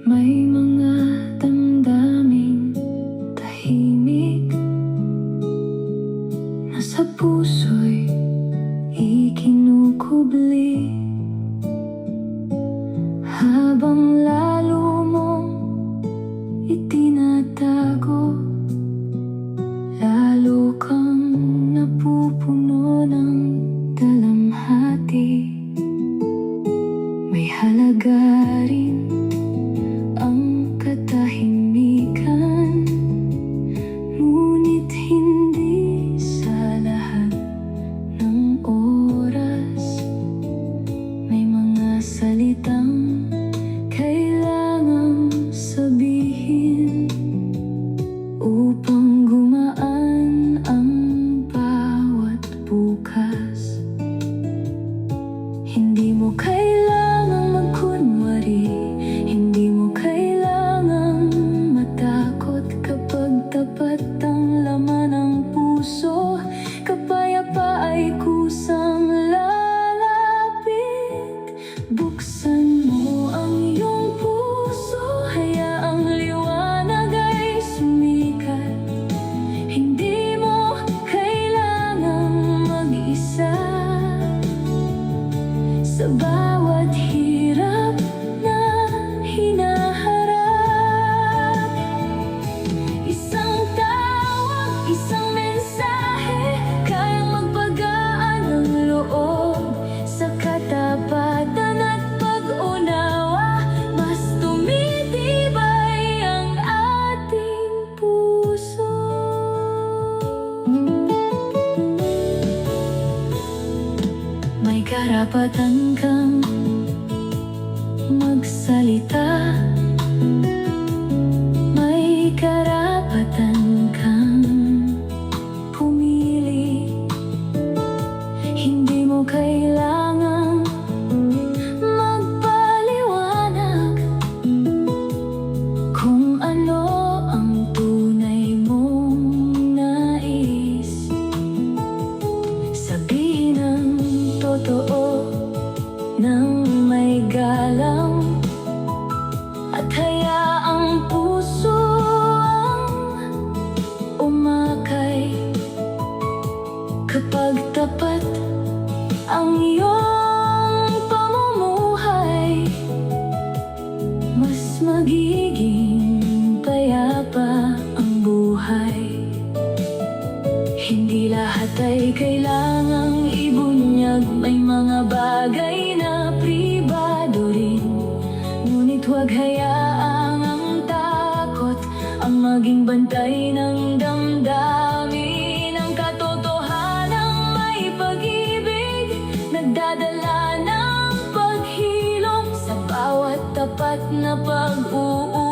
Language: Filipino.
May mga damdaming tahimik na sa puso'y ikinukubli, habang lalo mong itinatago, lalo kang napupuno ng dalamhati. May halaga rin ang katahimikan, ngunit hindi sa lahat ng oras. May mga salitang kailangang sabihin upang gumaan ang bawat bukas. Hindi mo kailangang magkunwari, hindi mo kailangang matakot kapag tapat ang laman ng puso. Kapayapa ay kusang lalapit. Buksan mo ang iyong puso, hayaang liwanag ay sumikat. Hindi mo kailangang mag-isa sa bawat hirap na hinaharap. Isang tawag, isang mensahe, kayang magpagaan ng loob. Sa katapatan at pag-unawa, mas tumitibay ang ating puso. May karapatan kang magsalita, may karapatan kang pumili. Hindi mo kailangang magpaliwanag kung ano ang tunay mong nais. Sabihin ang totoo nang may galang, at hayaang puso ang umakay. Kapag tapat ang iyong pamumuhay, mas magiging payapa ang buhay. Hindi lahat ay kailangang ibunyag, may mga bagay na pribado rin. Ngunit huwag hayaang ang takot ang maging bantay ng damdamin. Ang katotohanang may pag-ibig, nagdadala ng paghilom sa bawat tapat na pag-uusap.